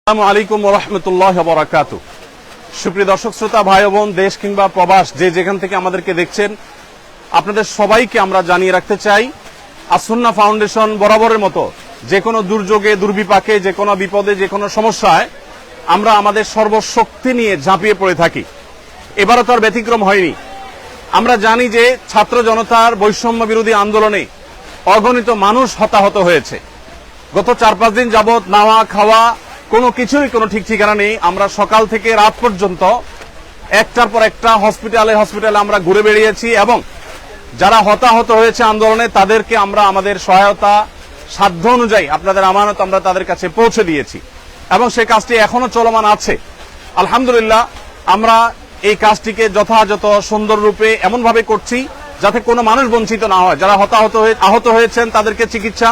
আসসালামু আলাইকুম ওয়া রাহমাতুল্লাহি ওয়া বারাকাতুহু। সুপ্রিয় দর্শক শ্রোতা ভাই বোন, দেশ কিংবা প্রবাস যে যেখান থেকে আমাদেরকে দেখছেন, আপনাদের সবাইকে আমরা জানিয়ে রাখতে চাই, আসুন্নাহ ফাউন্ডেশন বরাবরের মতো যে কোনো দুর্যোগে, দুর্বিপাকে, যে কোনো বিপদে, যে কোনো সমস্যায় আমরা আমাদের সর্বশক্তি নিয়ে ঝাঁপিয়ে পড়ে থাকি। এবারও তার ব্যতিক্রম হয়নি। আমরা জানি যে ছাত্র জনতার বৈষম্য বিরোধী আন্দোলনে অগণিত মানুষ হতাহত হয়েছে। গত 4-5 দিন যাবৎ নাওয়া খাওয়া কোনো কিছুই কোনো ঠিক ঠিকানা নেই। আমরা সকাল থেকে রাত পর্যন্ত একটার পর একটা হসপিটালে আমরা ঘুরে বেরিয়েছি এবং যারা হতাহত হয়েছে আন্দোলনে তাদেরকে আমরা আমাদের সহায়তা সাধ্য অনুযায়ী আপনাদের আমানত আমরা তাদের কাছে পৌঁছে দিয়েছি এবং সেই কাজটি এখনো চলমান আছে। আলহামদুলিল্লাহ, আমরা এই কাজটিকে যথাযথ সুন্দর রূপে এমন ভাবে করছি যাতে কোনো মানুষ বঞ্চিত না হয়। যারা আহত হয়েছেন তাদেরকে চিকিৎসা,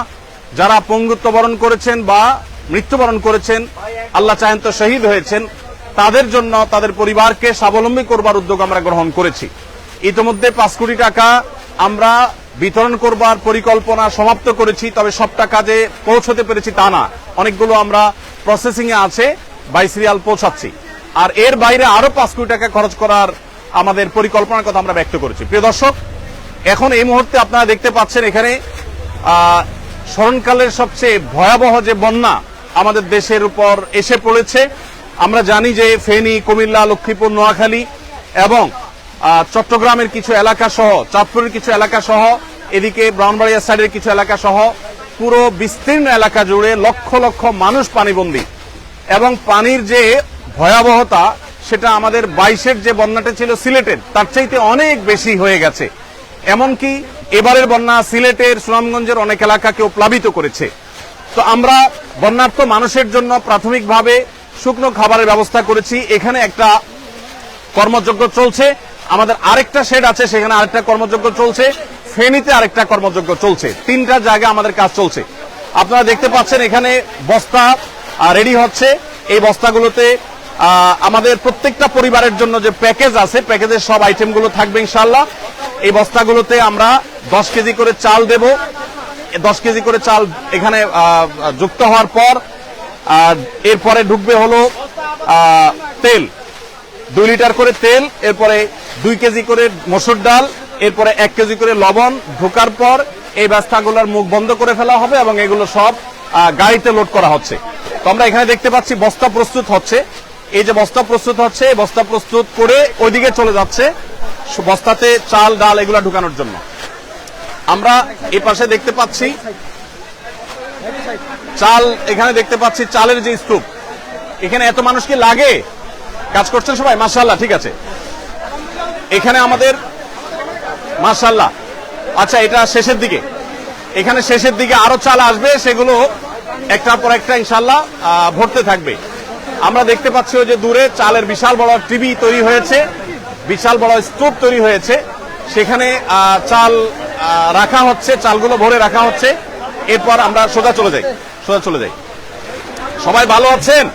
যারা পঙ্গুত্ব বরণ করেছেন বা মৃত্যুবরণ করেছেন, আল্লাহ চাহেন তো শহীদ হয়েছেন, তাদের জন্য তাদের পরিবারকে স্বাবলম্বী করবার উদ্যোগ আমরা গ্রহণ করেছি। ইতিমধ্যে 5 কোটি টাকা আমরা বিতরণ করবার পরিকল্পনা সমাপ্ত করেছি। তবে সব টাকা যে পৌঁছতে পেরেছি তা না, অনেকগুলো আমরা প্রসেসিং এ আছে, বাই সিরিয়াল পৌঁছাচ্ছি। আর এর বাইরে আরো 5 কোটি টাকা খরচ করার আমাদের পরিকল্পনার কথা আমরা ব্যক্ত করেছি। প্রিয় দর্শক, এখন এই মুহূর্তে আপনারা দেখতে পাচ্ছেন এখানে স্মরণকালের সবচেয়ে ভয়াবহ যে বন্যা আমাদের দেশের উপর এসে পড়েছে। আমরা জানি যে ফেনী, কুমিল্লা, লক্ষ্মীপুর, নোয়াখালী এবং চট্টগ্রামের কিছু এলাকা সহ, চাঁদপুরের কিছু এলাকা সহ, এদিকে ব্রাহ্মণবাড়িয়া সাইডের কিছু এলাকা সহ পুরো বিস্তীর্ণ এলাকা জুড়ে লক্ষ লক্ষ মানুষ পানিবন্দী এবং পানির যে ভয়াবহতা সেটা আমাদের 22-এর যে বন্যাটা ছিল সিলেটের তার চাইতে অনেক বেশি হয়ে গেছে। এমনকি এবারের বন্যা সিলেটের, সুনামগঞ্জের অনেক এলাকাকেও প্লাবিত করেছে। তো আমরা বন্যার্ত মানুষের জন্য প্রাথমিকভাবে শুকনো খাবারের ব্যবস্থা করেছি। এখানে একটা কর্মযজ্ঞ চলছে, আমাদের আরেকটা শেড আছে সেখানে আরেকটা কর্মযজ্ঞ চলছে, ফেনীতে আরেকটা কর্মযজ্ঞ চলছে। 3টা জায়গায় আমাদের কাজ চলছে। আপনারা দেখতে পাচ্ছেন এখানে বস্তা রেডি হচ্ছে। এই বস্তাগুলোতে আমাদের প্রত্যেকটা পরিবারের জন্য যে প্যাকেজ আছে, প্যাকেজের সব আইটেমগুলো থাকবে ইনশাআল্লাহ। এই বস্তাগুলোতে আমরা 10 কেজি করে চাল দেব। 10 কেজি করে চাল এখানে যুক্ত হওয়ার পর এরপরে ঢুকবে হলো তেল, 2 লিটার করে তেল, এরপরে 2 কেজি করে মসুর ডাল, এরপরে 1 কেজি করে লবণ ঢোকার পর এই বস্তাগুলোর মুখ বন্ধ করে ফেলা হবে এবং এগুলো সব গাড়িতে লোড করা হচ্ছে। তো আমরা এখানে দেখতে পাচ্ছি বস্তা প্রস্তুত হচ্ছে। এই যে বস্তা প্রস্তুত হচ্ছে, বস্তা প্রস্তুত করে ওইদিকে চলে যাচ্ছে বস্তাতে চাল ডাল এগুলা ঢুকানোর জন্য। আমরা এই পাশে দেখতে পাচ্ছি চাল, এখানে দেখতে পাচ্ছি চালের যে স্তূপ। এখানে এত মানুষ কি লাগে? কাজ করছেন সবাই? মাশাআল্লাহ, ঠিক আছে। এখানে আমাদের মাশাআল্লাহ, আচ্ছা এটা শেষের দিকে, এখানে শেষের দিকে আরো চাল আসবে, সেগুলো একটার পর একটা ইনশাআল্লাহ ভরতে থাকবে। আমরা দেখতে পাচ্ছি ওই যে দূরে চালের বিশাল বড় টিভি তৈরি হয়েছে, বিশাল বড় স্তূপ তৈরি হয়েছে, সেখানে চাল রাখা হচ্ছে, চালগুলো ভরে রাখা হচ্ছে। এরপর আমরা সোজা চলে যাই। সবাই ভালো আছেন?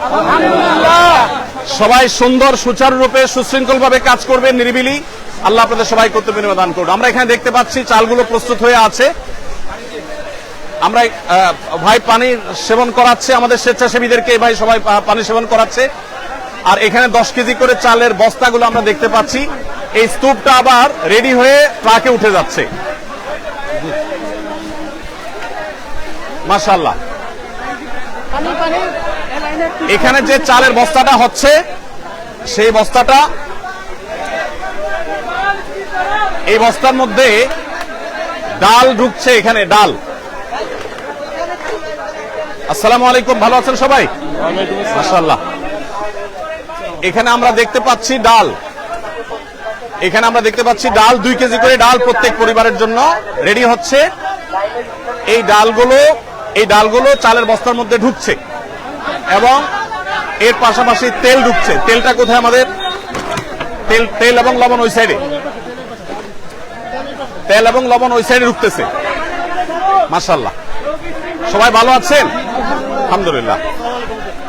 সবাই সুন্দর সুচারুরূপে সুশৃঙ্খল ভাবে কাজ করবেন, নিরিবিলি। আল্লাহ আপনাদের সবাই কর্তব্য দান করুন। আমরা এখানে দেখতে পাচ্ছি চালগুলো প্রস্তুত হয়ে আছে। আমরা ভাই পানি সেবন করাচ্ছে আমাদের স্বেচ্ছাসেবীদেরকে, ভাই সবাই পানি সেবন করাচ্ছে। আর এখানে 10 কেজি করে চালের বস্তাগুলো আমরা দেখতে পাচ্ছি। এই স্তূপটা আবার রেডি হয়ে ট্রাকে উঠে যাচ্ছে। মাশাআল্লাহ, এখানে যে চালের বস্তাটা হচ্ছে সেই বস্তাটা, এই বস্তার মধ্যে ডাল ঢুকছে। এখানে ডাল। আসসালামু আলাইকুম, ভালো আছেন সবাই? মাশাআল্লাহ। এখানে আমরা দেখতে পাচ্ছি ডাল, এখানে আমরা দেখতে পাচ্ছি ডাল, 2 কেজি করে ডাল প্রত্যেক পরিবারের জন্য রেডি হচ্ছে। এই ডালগুলো চালের বস্তার মধ্যে ঢুকছে এবং এর পাশাপাশি তেল ঢুকছে। তেলটা কোথায় আমাদের? তেল এবং লবণ ওই সাইডে, তেল এবং লবণ ওই সাইডে ঢুকতেছে। মাশাআল্লাহ, সবাই ভালো আছেন? আলহামদুলিল্লাহ।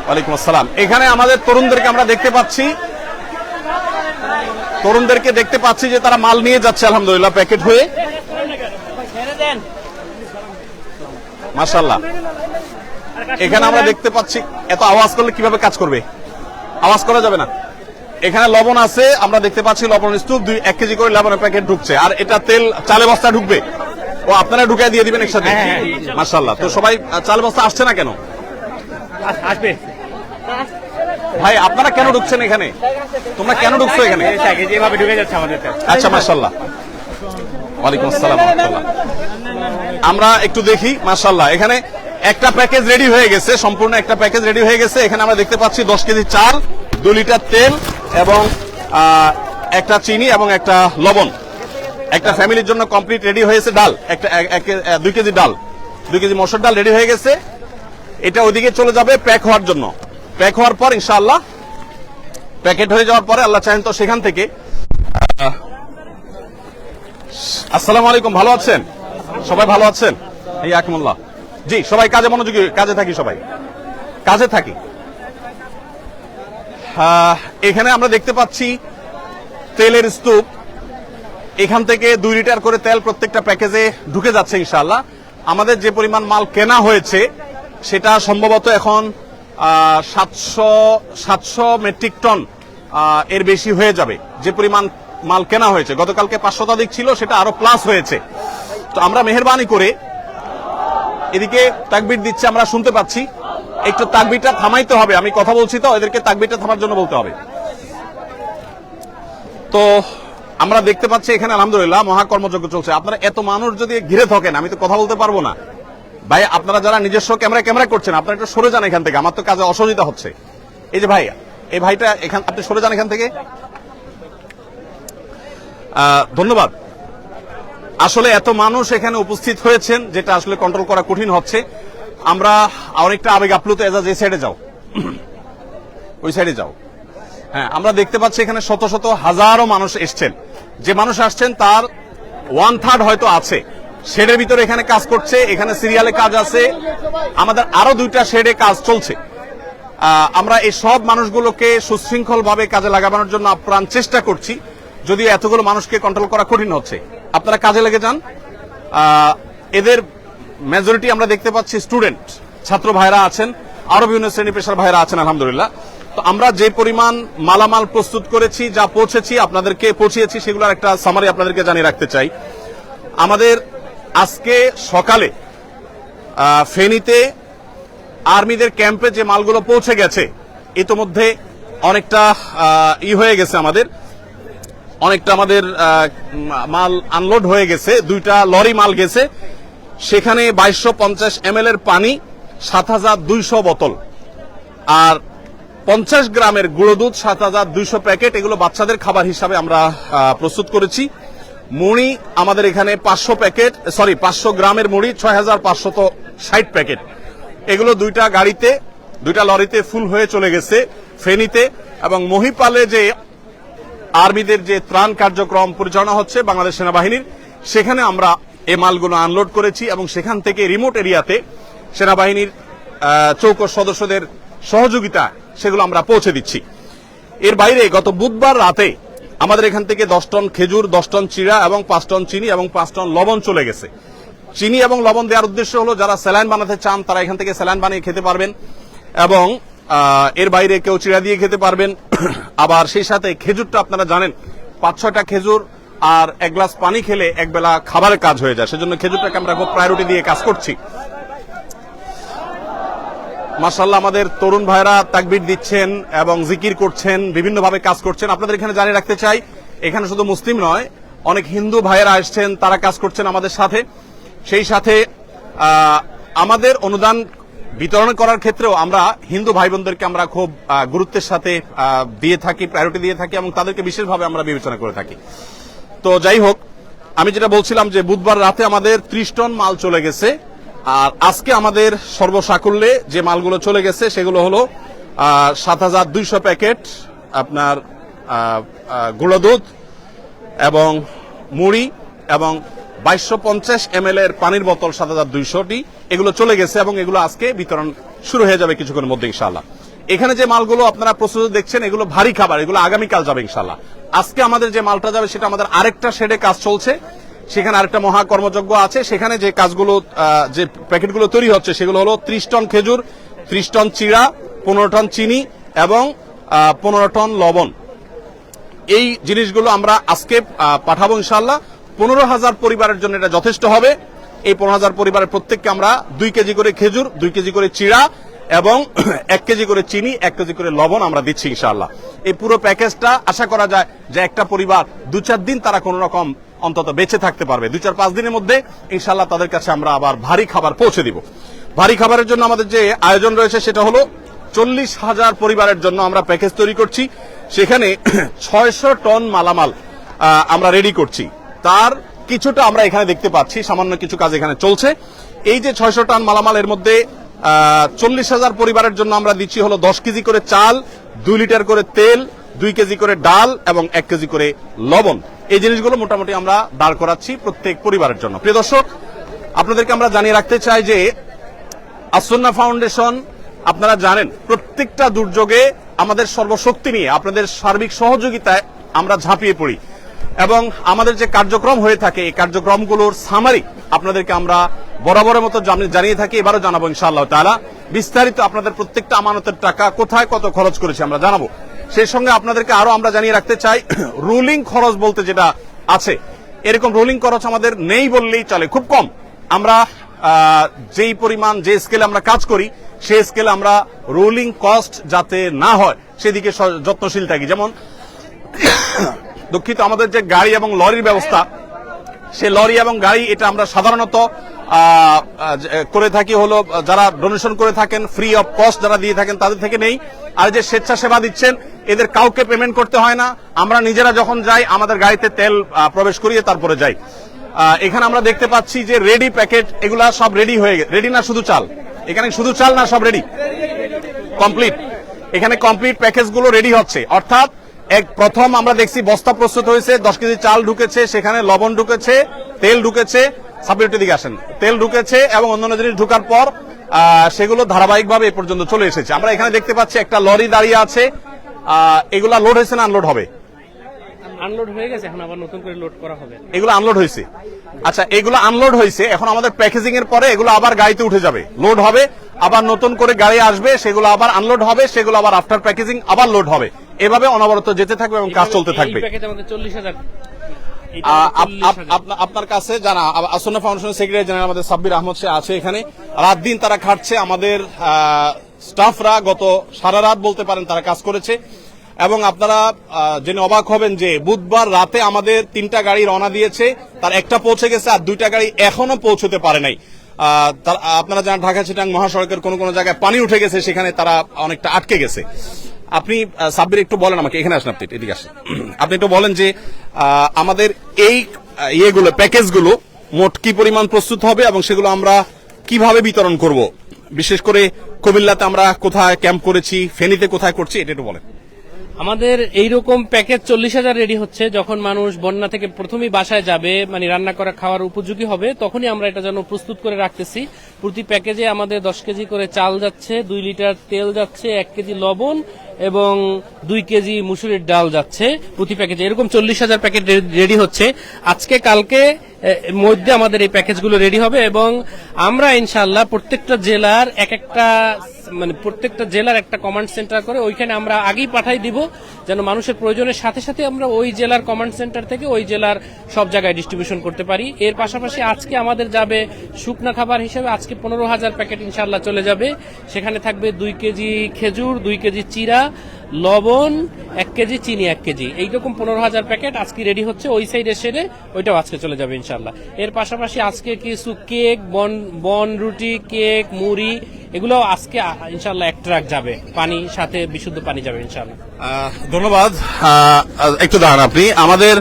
ওয়ালাইকুম আসসালাম। এখানে আমাদের তরুণদেরকে আমরা দেখতে পাচ্ছি যে তারা মাল নিয়ে যাচ্ছে আলহামদুলিল্লাহ প্যাকেট হয়ে। মাশাআল্লাহ, এখানে আমরা দেখতে পাচ্ছি এত আওয়াজ করলে কিভাবে কাজ করবে, আওয়াজ করা যাবে না। এখানে লবণ আছে, আমরা দেখতে পাচ্ছি লবণ স্তূপ 1 কেজি করে লবণের প্যাকেট ঢুকছে, আর এটা তেল চালে বস্তা ঢুকবে, ও আপনারা ঢুকাই দিয়ে দিবেন একসাথে। মাশাআল্লাহ। তো সবাই চাল বস্তা আসছে না কেন? আসবে ভাই আপনারা কেন ঢুকছেন এখানে? তোমরা কেন ঢুকছো এখানে? যেভাবে ঢুকে যাচ্ছে আমাদের। আচ্ছা মাশাআল্লাহ। ওয়ালাইকুম আসসালাম ওয়া রাহমাতুল্লাহ। আমরা একটু দেখি। মাশাআল্লাহ, এখানে একটা প্যাকেজ রেডি হয়ে গেছে, সম্পূর্ণ একটা প্যাকেজ রেডি হয়ে গেছে। এখানে আমরা দেখতে পাচ্ছি 10 কেজি চাল, 2 লিটার তেল এবং একটা চিনি এবং একটা লবণ। একটা ফ্যামিলির জন্য কমপ্লিট রেডি হয়েছে। ডাল একটা 2 কেজি ডাল, 2 কেজি মসুর ডাল রেডি হয়ে গেছে। এটা ওইদিকে চলে যাবে প্যাক হওয়ার জন্য। প্যাক হওয়ার পর ইনশাআল্লাহ প্যাকেট হয়ে যাওয়ার পরে আল্লাহ চাহেন তো সেখান থেকে। আসসালামু আলাইকুম, ভালো আছেন সবাই? ভালো আছেন? এই আকিমুল্লাহ। জি, সবাই কাজে মনোযোগী, কাজে থাকি, সবাই কাজে থাকি। এখানে আমরা দেখতে পাচ্ছি তেলের স্তূপ। এখান থেকে 2 লিটার করে তেল প্রত্যেকটা প্যাকেজে ঢুকে যাচ্ছে ইনশাআল্লাহ। আমাদের যে পরিমাণ মাল কেনা হয়েছে সেটা সম্ভবত এখন 700 মেট্রিক টন এর বেশি হয়ে যাবে। যে পরিমাণ মাল কেনা হয়েছে, গতকালকে 500 শতাধিক ছিল, সেটা আরো প্লাস হয়েছে। তো আমরা মেহেরবানি করে, এদিকে তাকবীর দিচ্ছে আমরা শুনতে পাচ্ছি, একটু তাকবীরটা থামাইতে হবে। আমি কথা বলছি তো, এদেরকে তাকবীরটা থামার জন্য বলতে হবে। তো আমরা দেখতে পাচ্ছি এখানে আলহামদুলিল্লাহ মহাকর্মযজ্ঞ চলছে। আপনারা এত মানুষ যদি ঘিরে থাকেন, আমি তো কথা বলতে পারবো না। ভাই আপনারা যারা নিজস্ব ক্যামেরা করছেন, আপনারা একটু সরে যান এখান থেকে, আমার তো কাজে অসুবিধা হচ্ছে। এই যে ভাই, এই ভাইটা এখান, আপনি সরে যান এখান থেকে। ধন্যবাদ। আসলে এত মানুষ এখানে উপস্থিত হয়েছেন, যেটা আসলে কন্ট্রোল করা কঠিন হচ্ছে। আমরা অনেকটা আবেগ আপ্লুত। এজাজ এই সাইডে যাও, ওই সাইডে যাও। হ্যাঁ, আমরা দেখতে পাচ্ছি এখানে শত শত হাজারো মানুষ এসছেন। যে মানুষ আসছেন তার 1/3 হয়তো আছে শেডের ভিতরে এখানে কাজ করছে। এখানে সিরিয়ালে কাজ আছে, আমাদের আরো 2টা শেডে কাজ চলছে। আমরা এই সব মানুষগুলোকে সুশৃঙ্খল ভাবে কাজে লাগানোর জন্য আপ্রাণ চেষ্টা করছি, যদিও এতগুলো মানুষকে কন্ট্রোল করা কঠিন হচ্ছে। আপনারা কাজে লেগে যান। এদের মেজরিটি আমরা দেখতে পাচ্ছি স্টুডেন্ট, ছাত্র ভাইরা আছেন, আরো বিভিন্ন শ্রেণী পেশার ভাইরা আছেন আলহামদুলিল্লাহ। তো আমরা যে পরিমাণ মালামাল প্রস্তুত করেছি, যা পৌঁছেছি আপনাদেরকে পৌঁছিয়েছি, সেগুলোর একটা সামারি আপনাদেরকে জানিয়ে রাখতে চাই। আমাদের আজকে সকালে ফেনীতে আর্মিদের ক্যাম্পে যে মালগুলো পৌঁছে গেছে, ইতোমধ্যে অনেকটা হয়ে গেছে, অনেকটা আমাদের মাল আনলোড হয়ে গেছে। 2টা লরি মাল গেছে, সেখানে 2250 ml এর পানি, 7200 বোতল, আর 50 গ্রামের গুঁড়ো দুধ, 7200 প্যাকেট। এগুলো বাচ্চাদের খাবার হিসাবে আমরা প্রস্তুত করেছি। মুড়ি আমাদের এখানে 500 গ্রামের মুড়ি, 6560 প্যাকেট। এগুলো 2টা লরিতে ফুল হয়ে চলে গেছে ফেনীতে। এবং মহিপালে যে আর্মিদের যে ত্রাণ কার্যক্রম পরিচালনা হচ্ছে বাংলাদেশ সেনাবাহিনীর, সেখানে আমরা এই মালগুলো আনলোড করেছি এবং সেখান থেকে রিমোট এরিয়াতে সেনাবাহিনীর চৌকস সদস্যদের সহযোগিতা সেগুলো আমরা পৌঁছে দিচ্ছি। এর বাইরে গত বুধবার রাতে আমাদের এখান থেকে 10 টন খেজুর, 10 টন চিড়া এবং 5 টন চিনি এবং 5 টন লবণ চলে গেছে। চিনি এবং লবণ দেওয়ার উদ্দেশ্য হলো যারা স্যালাইন বানাতে চান তারা এখান থেকে স্যালাইন বানিয়ে খেতে পারবেন, এবং এর বাইরে কেউ চিড়া দিয়ে খেতে পারবেন। আবার সেই সাথে খেজুরটা আপনারা জানেন 5-6টা খেজুর আর 1 গ্লাস পানি খেলে একবেলা খাবারের কাজ হয়ে যায়, সেজন্য খেজুরটাকে আমরা খুব প্রায়োরিটি দিয়ে কাজ করছি। মাশাআল্লাহ, আমাদের তরুণ ভাইরা তাকবীর দিচ্ছেন এবং জিকির করছেন, বিভিন্নভাবে কাজ করছেন। আপনাদের এখানে জানিয়ে রাখতে চাই, এখানে শুধু মুসলিম নয়, অনেক হিন্দু ভাইরা আসছেন, তারা কাজ করছেন আমাদের সাথে। সেই সাথে আমাদের অনুদান বিতরণ করার ক্ষেত্রেও আমরা হিন্দু ভাই বোনদেরকে আমরা খুব গুরুত্বের সাথে দিয়ে থাকি, প্রায়োরিটি দিয়ে থাকি, এবং তাদেরকে বিশেষভাবে আমরা বিবেচনা করে থাকি। তো যাই হোক, আমি যেটা বলছিলাম যে বুধবার রাতে আমাদের 30 টন মাল চলে গেছে, আর আজকে আমাদের সর্বসাকুল্যে যে মালগুলো চলে গেছে সেগুলো হলো 7200 প্যাকেট আপনার গুঁড়ো দুধ এবং মুড়ি এবং 2250 ml এর পানির বোতল 7200টি, এগুলো চলে গেছে এবং এগুলো আজকে বিতরণ শুরু হয়ে যাবে কিছুক্ষণের মধ্যে ইনশাআল্লাহ। এখানে যে মালগুলো আপনারা প্রস্তুত দেখছেন এগুলো ভারী খাবার, এগুলো আগামীকাল যাবে ইনশাআল্লাহ। আজকে আমাদের যে মালটা যাবে সেটা আমাদের আরেকটা শেডে কাজ চলছে, সেখানে আরেকটা মহা কর্মযজ্ঞ আছে। সেখানে যে কাজগুলো যে প্যাকেটগুলো তৈরি হচ্ছে সেগুলো হলো 30 টন খেজুর, 30 টন চিড়া, 15 টন চিনি এবং 15 টন লবণ। এই জিনিসগুলো আমরা আজকে পাঠাবো ইনশাআল্লাহ। 15,000 পরিবারের জন্য এটা যথেষ্ট হবে। এই 15,000 পরিবারের প্রত্যেককে আমরা 2 কেজি করে খেজুর, 2 কেজি করে চিড়া এবং 1 কেজি করে চিনি, 1 কেজি করে লবণ আমরা দিচ্ছি ইনশাআল্লাহ। এই পুরো প্যাকেজটা আশা করা যায় যে একটা পরিবার 2-4 দিন তারা কোন রকম অন্তত বেঁচে থাকতে পারবে। 2-4-5 দিনের মধ্যে ইনশাআল্লাহ তাদের কাছে আমরা আবার ভারী খাবার পৌঁছে দিব। ভারী খাবারের জন্য আমাদের যে আয়োজন রয়েছে সেটা হলো 40,000 পরিবারের জন্য আমরা প্যাকেজ তৈরি করছি। সেখানে 600 টন মালামাল আমরা রেডি করছি। তার কিছুটা আমরা এখানে দেখতে পাচ্ছি, সামান্য কিছু কাজ এখানে চলছে। এই যে 600 টন মালামাল, এর মধ্যে 40,000 পরিবারের জন্য আমরা দিচ্ছি হলো 10 কেজি করে চাল, 2 লিটার করে তেল, 2 কেজি করে ডাল এবং 1 কেজি করে লবণ। এই জিনিসগুলো মোটামুটি আমরা দাঁড় করাচ্ছি প্রত্যেক পরিবারের জন্য। প্রিয় দর্শক, আপনাদেরকে আমরা জানিয়ে রাখতে চাই যে আসুন্নাহ ফাউন্ডেশন, আপনারা জানেন প্রত্যেকটা দুর্যোগে আমাদের সর্বশক্তি নিয়ে আপনাদের সার্বিক সহযোগিতায় আমরা ঝাঁপিয়ে পড়ি এবং আমাদের যে কার্যক্রম হয়ে থাকে এই কার্যক্রমগুলোর সামারি আপনাদেরকে আমরা বরাবরের মতো জানিয়ে থাকি, এবারও জানাবো ইনশাআল্লাহ তাআলা। বিস্তারিত আপনাদের প্রত্যেকটা আমানতের টাকা কোথায় কত খরচ করেছি আমরা জানাবো। সেই সঙ্গে আপনাদেরকে আরো আমরা জানিয়ে রাখতে চাই, রুলিং খরচ বলতে যেটা আছে, এরকম রুলিং খরচ আমাদের নেই বললেই চলে, খুব কম। আমরা যেই পরিমাণ যে স্কেলে আমরা কাজ করি সেই স্কেলে আমরা রুলিং কস্ট যাতে না হয় সেদিকে যত্নশীল থাকি। যেমন দুঃখিত, আমাদের যে গাড়ি এবং লরির ব্যবস্থা, সে লরি এবং গাড়ি এটা আমরা সাধারণত করে থাকি হলো যারা ডোনেশন করে থাকেন, ফ্রি অফ কস্ট যারা দিয়ে থাকেন তাদের থেকে নেই। আর যে স্বেচ্ছাসেবা দিচ্ছেন এদের কাউকে পেমেন্ট করতে হয় না। আমরা নিজেরা যখন যাই আমাদের গাড়িতে তেল প্রবেশ করিয়ে তারপরে যাই। এখানে আমরা দেখতে পাচ্ছি যে রেডি প্যাকেট, এগুলা সব রেডি হয়ে গেছে। রেডি না শুধু চাল, এখানে শুধু চাল না, সব রেডি কমপ্লিট। এখানে কমপ্লিট প্যাকেজ গুলো রেডি হচ্ছে, অর্থাৎ প্রথম আমরা দেখছি বস্তা প্রস্তুত হয়েছে, 10 কেজি চাল ঢুকেছে, সেখানে লবণ ঢুকেছে, তেল ঢুকেছে, সাবজেক্টের দিকে আসেন, তেল ঢুকেছে এবং অন্যান্য জিনিস ঢুকার পর সেগুলো ধারাবাহিকভাবে এ পর্যন্ত চলে এসেছে। আমরা এখানে দেখতে পাচ্ছি একটা লরি দাঁড়িয়ে আছে। এগুলা লোড হয়েছে না আনলোড হবে? আনলোড হয়ে গেছে, এখন আবার নতুন করে লোড করা হবে। এগুলো আনলোড হয়েছে। আচ্ছা, এগুলো আনলোড হয়েছে, এখন আমাদের প্যাকেজিং এর পরে এগুলো আবার গাড়িতে উঠে যাবে, লোড হবে, আবার নতুন করে গাড়ি আসবে, সেগুলো আবার আনলোড হবে, সেগুলো আবার আফটার প্যাকেজিং আবার লোড হবে। এভাবে অনবরত যেতে থাকবে এবং কাজ চলতে থাকবে। এই প্যাকেজ আমাদের 40,000। আপনার কাছে জানা আসুন্নাহ ফাউন্ডেশনের সেক্রেটারি জেনারেল আমাদের সাব্বির আহমদ সে আছে এখানে। রাত দিন তারা খাটছে, আমাদের স্টাফরা গত সারা রাত বলতে পারেন তারা কাজ করেছে। এবং আপনারা জেনে অবাক হবেন যে বুধবার রাতে আমাদের 3টা গাড়ি রওনা দিয়েছে, তার একটা পৌঁছে গেছে আর 2টা গাড়ি এখনো পৌঁছতে পারে নাই। আপনারা জানেন ঢাকা চিটাং মহাসড়কের কোন কোন জায়গায় পানি উঠে গেছে, সেখানে তারা অনেকটা আটকে গেছে। আপনি সাব্বির একটু বলেন আমাকে, এখানে আসেন, আপনি এদিকে আসেন, আপনি একটু বলেন যে আমাদের এই ইয়েগুলো প্যাকেজগুলো মোট কি পরিমাণ প্রস্তুত হবে এবং সেগুলো আমরা কিভাবে বিতরণ করব, বিশেষ করে কুমিল্লাতে আমরা কোথায় ক্যাম্প করেছি, ফেনীতে কোথায় করছি, এটা একটু বলেন। আমাদের এইরকম প্যাকেজ 40,000 রেডি হচ্ছে। যখন মানুষ বন্যা থেকে প্রথমেই বাসায় যাবে, মানে রান্না করা খাওয়ার উপযোগী হবে, তখনই আমরা এটা যেন প্রস্তুত করে রাখতেছি। প্রতি প্যাকেজে আমাদের 10 কেজি করে চাল যাচ্ছে, 2 লিটার তেল যাচ্ছে, 1 কেজি লবণ এবং 2 কেজি মুসুরির ডাল যাচ্ছে প্রতি প্যাকেজে। এরকম 40,000 প্যাকেট রেডি হচ্ছে। আজকে কালকে মধ্যে আমাদের এই প্যাকেজগুলো রেডি হবে এবং আমরা ইনশাআল্লাহ প্রত্যেকটা জেলার প্রত্যেকটা জেলার একটা কমান্ড সেন্টার করে ওইখানে আমরা আগেই পাঠাই দিব, যেন মানুষের প্রয়োজনের সাথে সাথে আমরা ওই জেলার কমান্ড সেন্টার থেকে ওই জেলার সব জায়গায় ডিস্ট্রিবিউশন করতে পারি। এর পাশাপাশি আজকে আমাদের যাবে শুকনা খাবার হিসেবে, আজকে 15,000 প্যাকেট ইনশাআল্লাহ চলে যাবে। সেখানে থাকবে 2 কেজি খেজুর, 2 কেজি চিরা, লবণ, 1 কেজি চিনি, 1 কেজি, এইরকম 15,000 প্যাকেট আজকে রেডি হচ্ছে। ওই সাইডে সেরে ওইটাও আজকে চলে যাবে ইনশাআল্লাহ। এর পাশাপাশি আজকে কিছু কেক, বন রুটি, কেক, মুড়ি, এগুলো আজকে ইনশাআল্লাহ 1 ট্রাক যাবে, পানি সাথে বিশুদ্ধ পানি যাবে ইনশাআল্লাহ। ধন্যবাদ। একটু দাঁড়ান আপনি, আমাদের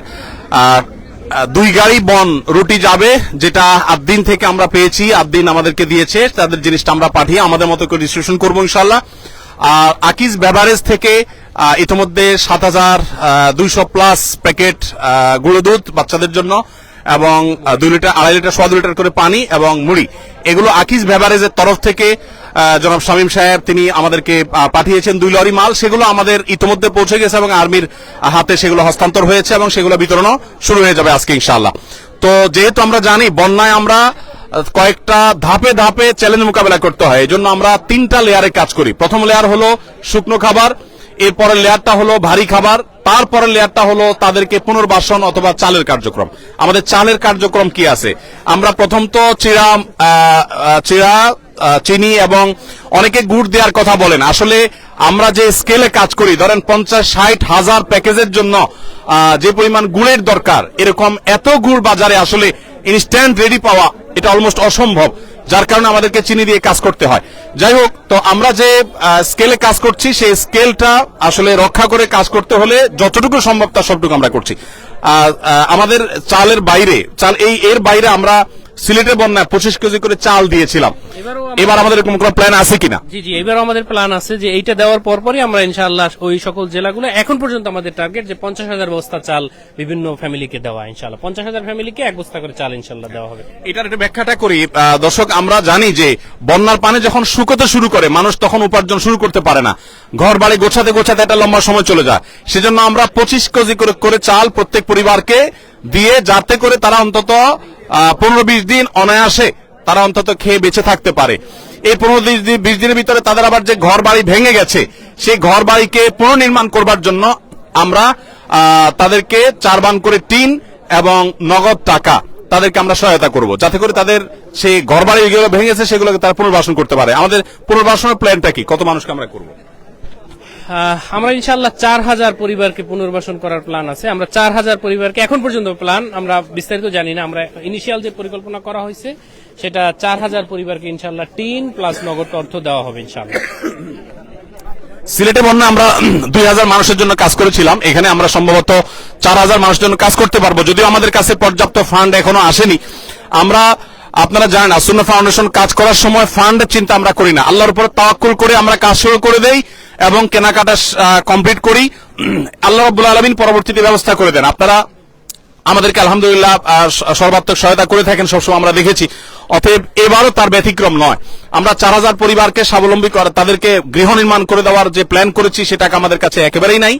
2 গাড়ি বন রুটি যাবে, যেটা আদিন থেকে আমরা পেয়েছি, আদিন আমাদেরকে দিয়েছে, তাদের জিনিসটা আমরা পাঠিয়ে আমাদের মতো করে ডিস্ট্রিবিউশন করবো ইনশাআল্লাহ। আর আকিজ বেভারেজ থেকে ইতিমধ্যে 7,200 প্লাস প্যাকেট গুঁড়ো দুধ বাচ্চাদের জন্য এবং 2 লিটার, 2.5 লিটার, 2.25 লিটার করে পানি এবং মুড়ি, এগুলো আকিজ বেভারেজের তরফ থেকে জনাব শামীম সাহেব তিনি আমাদেরকে পাঠিয়েছেন 2 লরি মাল। সেগুলো আমাদের ইতিমধ্যে পৌঁছে গেছে এবং আর্মির হাতে সেগুলো হস্তান্তর হয়েছে এবং সেগুলো বিতরণও শুরু হয়ে যাবে আজকে ইনশাআল্লাহ। তো যেহেতু আমরা জানি বন্যায় আমরা কয়েকটা ধাপে ধাপে চ্যালেঞ্জ মোকাবেলা করতে হয়। এই জন্য আমরা 3টা লেয়ারে কাজ করি। প্রথম লেয়ার হলো শুকনো খাবার, এরপরের লেয়ারটা হলো ভারী খাবার, তারপরের লেয়ারটা হলো তাদেরকে পুনর্বাসন অথবা চালের কার্যক্রম। আমাদের চালের কার্যক্রম কি আছে? আমরা প্রথম তো চিড়া, চিনি এবং অনেকে গুড় দেওয়ার কথা বলেন। আসলে আমরা যে স্কেলে কাজ করি, ধরেন 50-60 হাজার প্যাকেজের জন্য যে পরিমাণ গুড়ের দরকার, এরকম এত গুড় বাজারে আসলে ইনস্ট্যান্ট রেডি পাওয়া এটা অলমোস্ট অসম্ভব, যার কারণে আমাদেরকে চিনি দিয়ে কাজ করতে হয়। যাই হোক, তো আমরা যে স্কেলে কাজ করছি সেই স্কেলটা আসলে রক্ষা করে কাজ করতে হলে যতটুকু সম্ভব তার সবটুকু আমরা করছি। আমাদের চালের বাইরে এর বাইরে আমরা সিলেটের বন্যায় 25 কেজি করে চাল দিয়েছিলাম। এবার আমাদের এরকম কোনো প্ল্যান আছে কিনা? জি জি, এবারও আমাদের প্ল্যান আছে যে এইটা দেওয়ার পরপরই আমরা ইনশাআল্লাহ ওই সকল জেলাগুলো, এখন পর্যন্ত আমাদের টার্গেট যে 50,000 বস্তা চাল বিভিন্ন ফ্যামিলিকে দেওয়া। ইনশাআল্লাহ 50,000 ফ্যামিলিকে 1 বস্তা করে চাল ইনশাআল্লাহ দেওয়া হবে। এটার একটা ব্যাখ্যাটা করি দর্শক। আমরা জানি যে বন্যার পানি যখন শুকোতে শুরু করে মানুষ তখন উপার্জন শুরু করতে পারে না, ঘর বাড়ি গোছাতে গোছাতে একটা লম্বা সময় চলে যায়। সেজন্য আমরা 25 কেজি করে চাল প্রত্যেক পরিবারকে দিয়ে, যাতে করে তারা অন্তত 15-20 দিন অনায়াসে তারা অন্তত খেয়ে বেঁচে থাকতে পারে। এই 15-20 দিনের ভিতরে তাদের আবার যে ঘর বাড়ি ভেঙে গেছে সেই ঘর বাড়িকে পুনর্নির্মাণ করবার জন্য আমরা তাদেরকে 4 বান করে টিন এবং নগদ টাকা তাদেরকে আমরা সহায়তা করব, যাতে করে তাদের সেই ঘর বাড়ি যেগুলো ভেঙে গেছে সেগুলোকে তারা পুনর্বাসন করতে পারে। আমাদের পুনর্বাসনের প্ল্যানটা কি? কত মানুষকে আমরা করব? আমরা ইনশাআল্লাহ 4,000 পরিবারকে পুনর্বাসন করার প্ল্যান আছে। আমরা 4,000 পরিবারকে এখন পর্যন্ত প্ল্যান, আমরা বিস্তারিত জানি না, আমরা ইনিশিয়াল যে পরিকল্পনা করা হয়েছে সেটা 4,000 পরিবারকে ইনশাআল্লাহ টিন প্লাস নগদ অর্থ দেওয়া হবে ইনশাআল্লাহ। সিলেটে বন্যা আমরা 2,000 মানুষের জন্য কাজ করেছিলাম, এখানে আমরা সম্ভবত 4,000 মানুষের জন্য কাজ করতে পারবো, যদিও আমাদের কাছে পর্যাপ্ত ফান্ড এখনো আসেনি। আপনারা জানেন আসুন্নাহ ফাউন্ডেশন কাজ করার সময় ফান্ডের চিন্তা আমরা করি না, আল্লাহর উপর তাওয়াক্কুল করে আমরা কাজ শুরু করে দেই এবং কেনাকাটা কমপ্লিট করি। আল্লাহ রাব্বুল আলামিন পরবর্তীতে ব্যবস্থা করে দেন। আপনারা আমাদেরকে আলহামদুলিল্লাহ সর্বাত্মক সহায়তা করে থাকেন, সবসময় আমরা দেখেছি। অতএব এবারও তার ব্যতিক্রম নয়। আমরা 4,000 পরিবারকে স্বাবলম্বী করে তাদেরকে গৃহ নির্মাণ করে দেওয়ার যে প্ল্যান করেছি সে টাকা আমাদের কাছে একেবারেই নাই,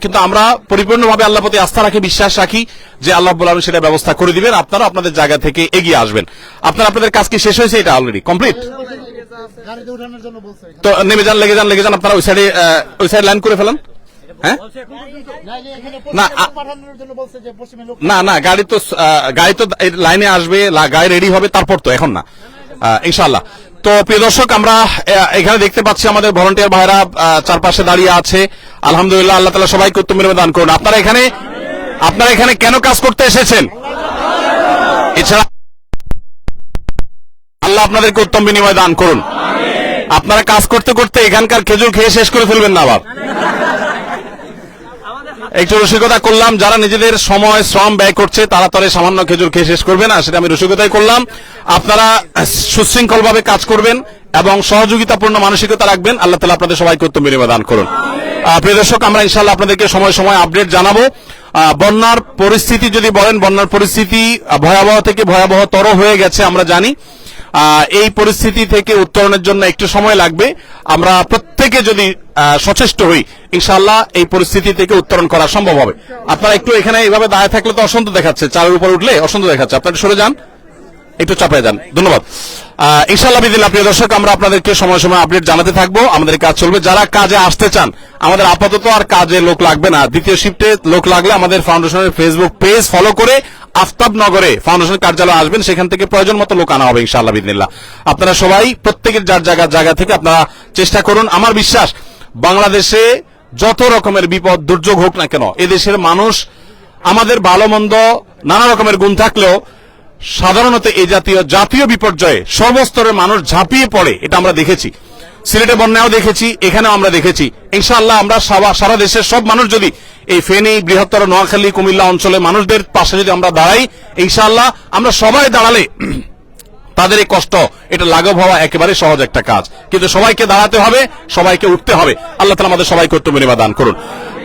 কিন্তু আমরা পরিপূর্ণভাবে আল্লাহর প্রতি আস্থা রাখি, বিশ্বাস রাখি যে আল্লাহ রাব্বুল আলামিন সেটা ব্যবস্থা করে দিবেন। আপনারা আপনাদের জায়গা থেকে এগিয়ে আসবেন। আপনাদের কাজ কি শেষ হয়েছে? এটা অলরেডি কমপ্লিট। তো নেমে যান, লেগে যান আপনারা ওই সাইড লাইন করে ফেলেন। হ্যাঁ, না গাড়ি তো লাইনে আসবে, গাড়ি রেডি হবে, তারপর তো এখন না ইনশাআল্লাহ। তো প্রিয় দর্শক, আমরা এখানে দেখতে পাচ্ছি আমাদের ভলান্টিয়ার ভাইরা চারপাশে দাঁড়িয়ে আছে। আলহামদুলিল্লাহ, আল্লাহ তাআলা সবাইকে উত্তম বিনিময় দান করুন। আপনারা এখানে কেন কাজ করতে এসেছেন? এছাড়া আল্লাহ আপনাদেরকে উত্তম বিনিময় দান করুন। আপনারা কাজ করতে করতে এখানকার খেজুর খেয়ে শেষ করে ফেলবেন না আবার। একটু রসিকতা করলাম, যারা নিজেদের সময় শ্রম ব্যয় করছে তারা তো সামান্য খেজুর খেয়ে শেষ করবে না, সেটা আমি রসিকতাই করলাম। আপনারা সুশৃঙ্খল ভাবে কাজ করবেন এবং সহযোগিতাপূর্ণ মানসিকতা রাখবেন। আল্লাহ তাআলা আপনাদের সবাইকে উত্তম বিনিময় দান করুন। প্রিয় দর্শক, আমরা ইনশাআল্লাহ আপনাদেরকে সময় সময় আপডেট জানাবো। বন্যার পরিস্থিতি যদি বলেন, বন্যার পরিস্থিতি ভয়াবহ থেকে ভয়াবহতর হয়ে গেছে আমরা জানি। এই পরিস্থিতি থেকে উত্তরণের জন্য একটু সময় লাগবে। আমরা প্রত্যেকে যদি সচেষ্ট হই, ইনশাআল্লাহ এই পরিস্থিতি থেকে উত্তরণ করা সম্ভব হবে। আপনারা একটু এখানে এইভাবে দাঁড়িয়ে থাকলে তো অসুন্দর দেখাচ্ছে, চালের উপর উঠলে অসুন্দর দেখাচ্ছে, আপনারা সরে যান, একটু চাপায় যান। ধন্যবাদ। ইনশাআল্লাহ বিদিল্লাহ প্রিয় দর্শক, আমরা আপনাদেরকে সময় সময় আপডেট জানাতে থাকবো। আমাদের কাজ চলবে। যারা কাজে আসতে চান, আমাদের আপাতত আর কাজে লোক লাগবে না। দ্বিতীয় শিফটে লোক লাগলে আমাদের ফাউন্ডেশনের ফেসবুক পেজ ফলো করে আফতাবনগরে ফাউন্ডেশন কার্যালয়ে আসবেন, সেখান থেকে প্রয়োজন মতো লোক আনা হবে ইনশাআল্লাহ বিদিল্লাহ। আপনারা সবাই প্রত্যেকের যার জায়গা থেকে আপনারা চেষ্টা করুন। আমার বিশ্বাস, বাংলাদেশে যত রকমের বিপদ দুর্যোগ হোক না কেন, এদেশের মানুষ, আমাদের ভালো মন্দ নানা রকমের গুণ থাকলেও সাধারণত এই জাতীয় বিপর্যয়ে সর্বস্তরের মানুষ ঝাঁপিয়ে পড়ে, এটা আমরা দেখেছি। সিলেটে বন্যাও দেখেছি, এখানেও আমরা দেখেছি। ইনশাআল্লাহ আমরা সারা দেশের সব মানুষ যদি এই ফেনী, বৃহত্তর নোয়াখালী, কুমিল্লা অঞ্চলে মানুষদের পাশে যদি আমরা দাঁড়াই, ইনশাআল্লাহ আমরা সবাই দাঁড়ালে তাদের এই কষ্ট এটা লাঘব হওয়া একেবারে সহজ একটা কাজ। কিন্তু সবাইকে দাঁড়াতে হবে, সবাইকে উঠতে হবে। আল্লাহ তাআলা আমাদের সবাইকে উত্তম বিনিময় দান করুন।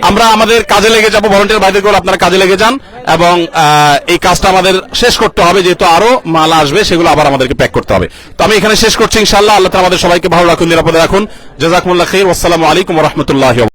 আমরা আমাদের কাজে লেগে যাব। ভলান্টিয়ার ভাইদের করে আপনারা কাজে লেগে যান এবং এই কাজটা আমাদের শেষ করতে হবে, যেহেতু আরো মাল আসবে, সেগুলো আবার আমাদেরকে প্যাক করতে হবে। তো আমি এখানে শেষ করছি ইনশাআল্লাহ। আল্লাহ তাআলা আমাদের সবাইকে ভালো রাখুন, নিরাপদে রাখুন। জাযাকুমুল্লাহ খাইর। ওয়াসসালামু আলাইকুম ওয়া রাহমাতুল্লাহি।